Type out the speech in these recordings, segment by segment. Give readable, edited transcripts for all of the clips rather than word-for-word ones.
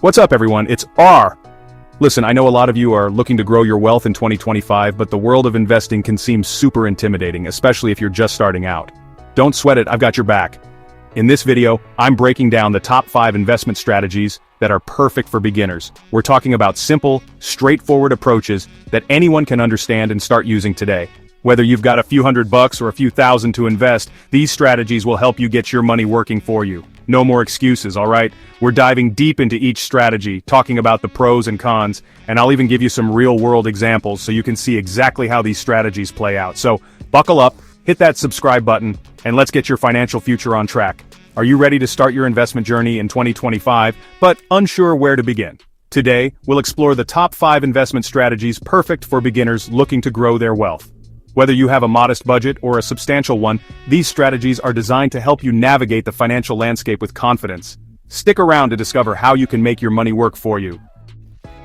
What's up, everyone? It's R. Listen, I know a lot of you are looking to grow your wealth in 2025, but the world of investing can seem super intimidating, especially if you're just starting out. Don't sweat it, I've got your back. In this video, I'm breaking down the top 5 investment strategies that are perfect for beginners. We're talking about simple, straightforward approaches that anyone can understand and start using today. Whether you've got a few $100 or a few thousand to invest, these strategies will help you get your money working for you. No more excuses, alright? We're diving deep into each strategy, talking about the pros and cons, and I'll even give you some real-world examples so you can see exactly how these strategies play out. So, buckle up, hit that subscribe button, and let's get your financial future on track. Are you ready to start your investment journey in 2025, but unsure where to begin? Today, we'll explore the top 5 investment strategies perfect for beginners looking to grow their wealth. Whether you have a modest budget or a substantial one, these strategies are designed to help you navigate the financial landscape with confidence. Stick around to discover how you can make your money work for you.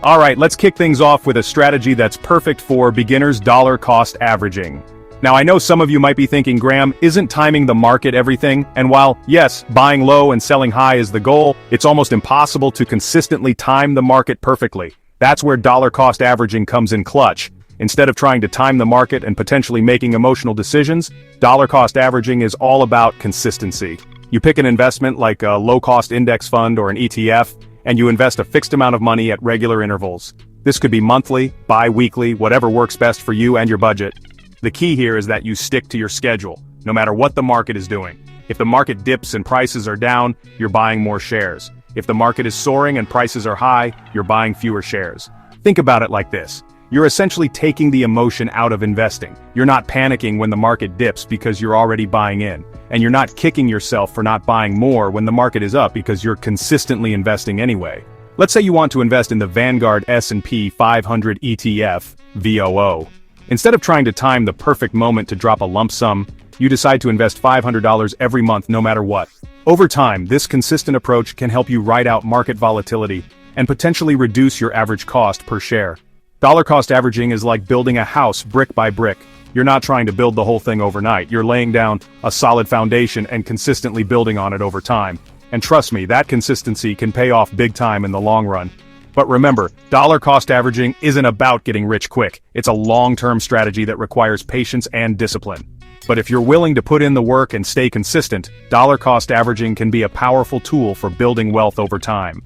Alright, let's kick things off with a strategy that's perfect for beginners: dollar cost averaging. Now, I know some of you might be thinking, Graham, isn't timing the market everything? And while, yes, buying low and selling high is the goal, it's almost impossible to consistently time the market perfectly. That's where dollar cost averaging comes in clutch. Instead of trying to time the market and potentially making emotional decisions, dollar cost averaging is all about consistency. You pick an investment like a low-cost index fund or an ETF, and you invest a fixed amount of money at regular intervals. This could be monthly, bi-weekly, whatever works best for you and your budget. The key here is that you stick to your schedule, no matter what the market is doing. If the market dips and prices are down, you're buying more shares. If the market is soaring and prices are high, you're buying fewer shares. Think about it like this. You're essentially taking the emotion out of investing. You're not panicking when the market dips because you're already buying in. And you're not kicking yourself for not buying more when the market is up because you're consistently investing anyway. Let's say you want to invest in the Vanguard S&P 500 ETF, VOO. Instead of trying to time the perfect moment to drop a lump sum, you decide to invest $500 every month no matter what. Over time, this consistent approach can help you ride out market volatility and potentially reduce your average cost per share. Dollar cost averaging is like building a house brick by brick. You're not trying to build the whole thing overnight. You're laying down a solid foundation and consistently building on it over time. And trust me, that consistency can pay off big time in the long run. But remember, dollar cost averaging isn't about getting rich quick. It's a long-term strategy that requires patience and discipline. But if you're willing to put in the work and stay consistent, dollar cost averaging can be a powerful tool for building wealth over time.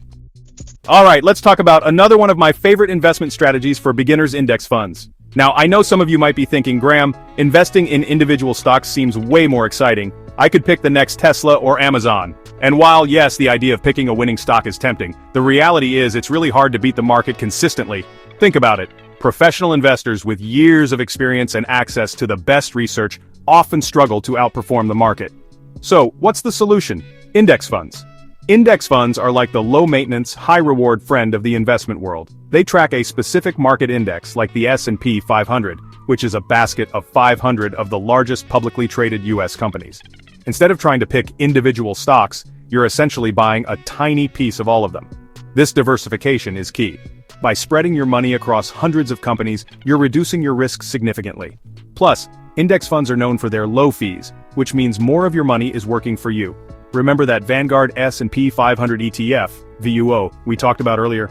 Alright, let's talk about another one of my favorite investment strategies for beginners: index funds. Now, I know some of you might be thinking, Graham, investing in individual stocks seems way more exciting. I could pick the next Tesla or Amazon. And while, yes, the idea of picking a winning stock is tempting, the reality is it's really hard to beat the market consistently. Think about it. Professional investors with years of experience and access to the best research often struggle to outperform the market. So, what's the solution? Index funds. Index funds are like the low-maintenance, high-reward friend of the investment world. They track a specific market index like the S&P 500, which is a basket of 500 of the largest publicly traded US companies. Instead of trying to pick individual stocks, you're essentially buying a tiny piece of all of them. This diversification is key. By spreading your money across hundreds of companies, you're reducing your risk significantly. Plus, index funds are known for their low fees, which means more of your money is working for you. Remember that Vanguard S&P 500 ETF, VUO, we talked about earlier?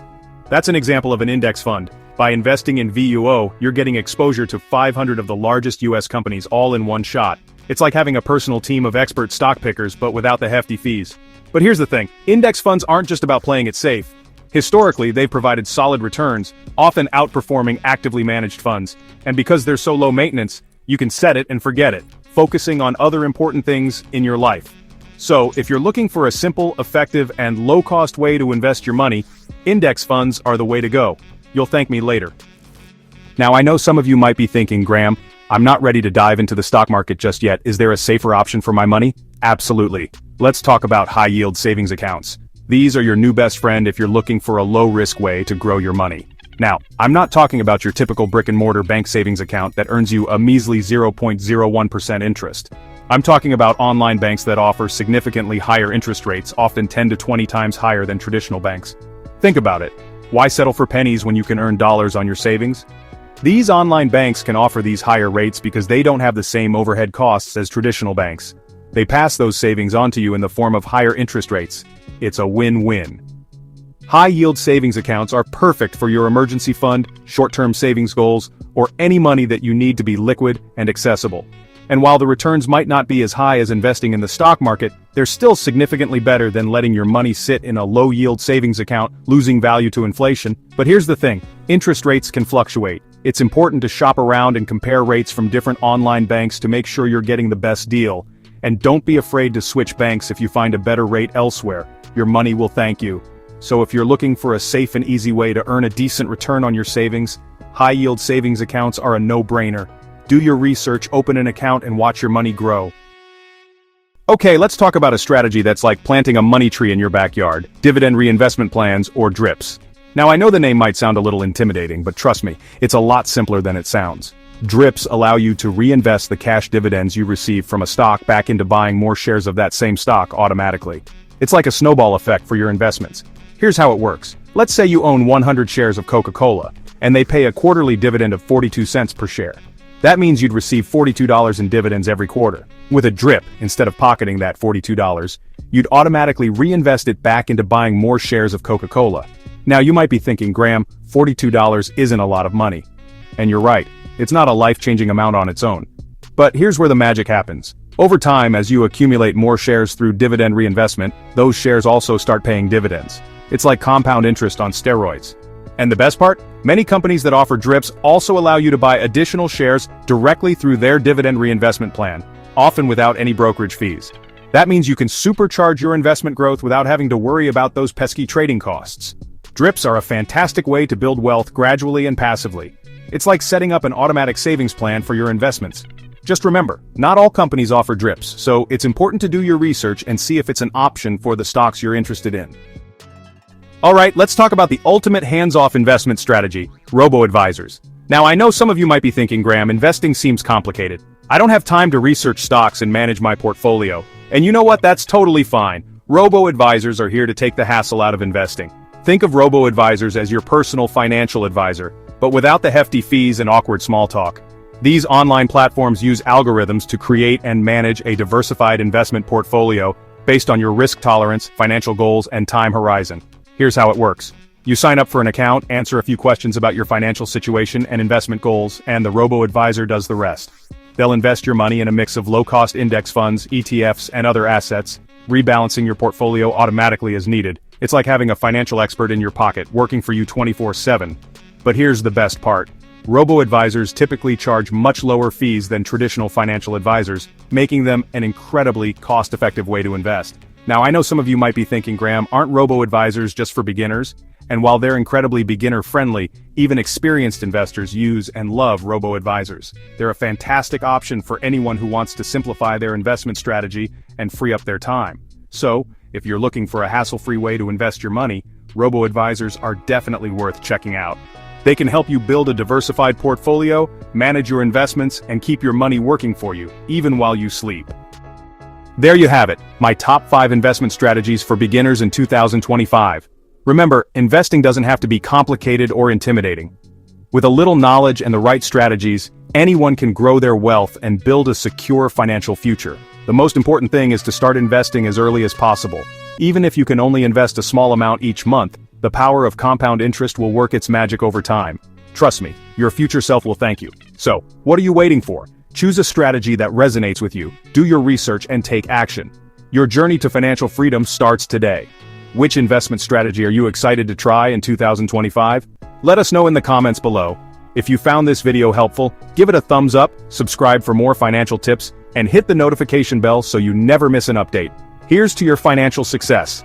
That's an example of an index fund. By investing in VUO, you're getting exposure to 500 of the largest US companies all in one shot. It's like having a personal team of expert stock pickers, but without the hefty fees. But here's the thing, index funds aren't just about playing it safe. Historically, they've provided solid returns, often outperforming actively managed funds. And because they're so low maintenance, you can set it and forget it, focusing on other important things in your life. So, if you're looking for a simple, effective, and low-cost way to invest your money, index funds are the way to go. You'll thank me later. Now, I know some of you might be thinking, Graham, I'm not ready to dive into the stock market just yet. Is there a safer option for my money? Absolutely. Let's talk about high-yield savings accounts. These are your new best friend if you're looking for a low-risk way to grow your money. Now, I'm not talking about your typical brick-and-mortar bank savings account that earns you a measly 0.01% interest. I'm talking about online banks that offer significantly higher interest rates, often 10 to 20 times higher than traditional banks. Think about it. Why settle for pennies when you can earn dollars on your savings? These online banks can offer these higher rates because they don't have the same overhead costs as traditional banks. They pass those savings on to you in the form of higher interest rates. It's a win-win. High-yield savings accounts are perfect for your emergency fund, short-term savings goals, or any money that you need to be liquid and accessible. And while the returns might not be as high as investing in the stock market, they're still significantly better than letting your money sit in a low-yield savings account, losing value to inflation. But here's the thing, interest rates can fluctuate. It's important to shop around and compare rates from different online banks to make sure you're getting the best deal. And don't be afraid to switch banks if you find a better rate elsewhere. Your money will thank you. So if you're looking for a safe and easy way to earn a decent return on your savings, high-yield savings accounts are a no-brainer. Do your research, open an account, and watch your money grow. Okay, let's talk about a strategy that's like planting a money tree in your backyard, dividend reinvestment plans, or DRIPs. Now I know the name might sound a little intimidating, but trust me, it's a lot simpler than it sounds. DRIPs allow you to reinvest the cash dividends you receive from a stock back into buying more shares of that same stock automatically. It's like a snowball effect for your investments. Here's how it works. Let's say you own 100 shares of Coca-Cola, and they pay a quarterly dividend of 42 cents per share. That means you'd receive $42 in dividends every quarter. With a DRIP, instead of pocketing that $42, you'd automatically reinvest it back into buying more shares of Coca-Cola. Now you might be thinking, Graham, $42 isn't a lot of money. And you're right, it's not a life-changing amount on its own. But here's where the magic happens. Over time, as you accumulate more shares through dividend reinvestment, those shares also start paying dividends. It's like compound interest on steroids. And the best part? Many companies that offer DRIPs also allow you to buy additional shares directly through their dividend reinvestment plan, often without any brokerage fees. That means you can supercharge your investment growth without having to worry about those pesky trading costs. DRIPs are a fantastic way to build wealth gradually and passively. It's like setting up an automatic savings plan for your investments. Just remember, not all companies offer DRIPs, so it's important to do your research and see if it's an option for the stocks you're interested in. Alright, let's talk about the ultimate hands-off investment strategy, robo-advisors. Now I know some of you might be thinking, Graham, investing seems complicated. I don't have time to research stocks and manage my portfolio. And you know what, that's totally fine. Robo-advisors are here to take the hassle out of investing. Think of robo-advisors as your personal financial advisor, but without the hefty fees and awkward small talk. These online platforms use algorithms to create and manage a diversified investment portfolio based on your risk tolerance, financial goals, and time horizon. Here's how it works. You sign up for an account, answer a few questions about your financial situation and investment goals, and the robo-advisor does the rest. They'll invest your money in a mix of low-cost index funds, ETFs, and other assets, rebalancing your portfolio automatically as needed. It's like having a financial expert in your pocket, working for you 24/7. But here's the best part. Robo-advisors typically charge much lower fees than traditional financial advisors, making them an incredibly cost-effective way to invest. Now I know some of you might be thinking, Graham, aren't robo-advisors just for beginners? And while they're incredibly beginner-friendly, even experienced investors use and love robo-advisors. They're a fantastic option for anyone who wants to simplify their investment strategy and free up their time. So, if you're looking for a hassle-free way to invest your money, robo-advisors are definitely worth checking out. They can help you build a diversified portfolio, manage your investments, and keep your money working for you, even while you sleep. There you have it, my top 5 investment strategies for beginners in 2025. Remember, investing doesn't have to be complicated or intimidating. With a little knowledge and the right strategies, anyone can grow their wealth and build a secure financial future. The most important thing is to start investing as early as possible. Even if you can only invest a small amount each month, the power of compound interest will work its magic over time. Trust me, your future self will thank you. So, what are you waiting for? Choose a strategy that resonates with you, do your research, and take action. Your journey to financial freedom starts today. Which investment strategy are you excited to try in 2025? Let us know in the comments below. If you found this video helpful, give it a thumbs up, subscribe for more financial tips, and hit the notification bell so you never miss an update. Here's to your financial success.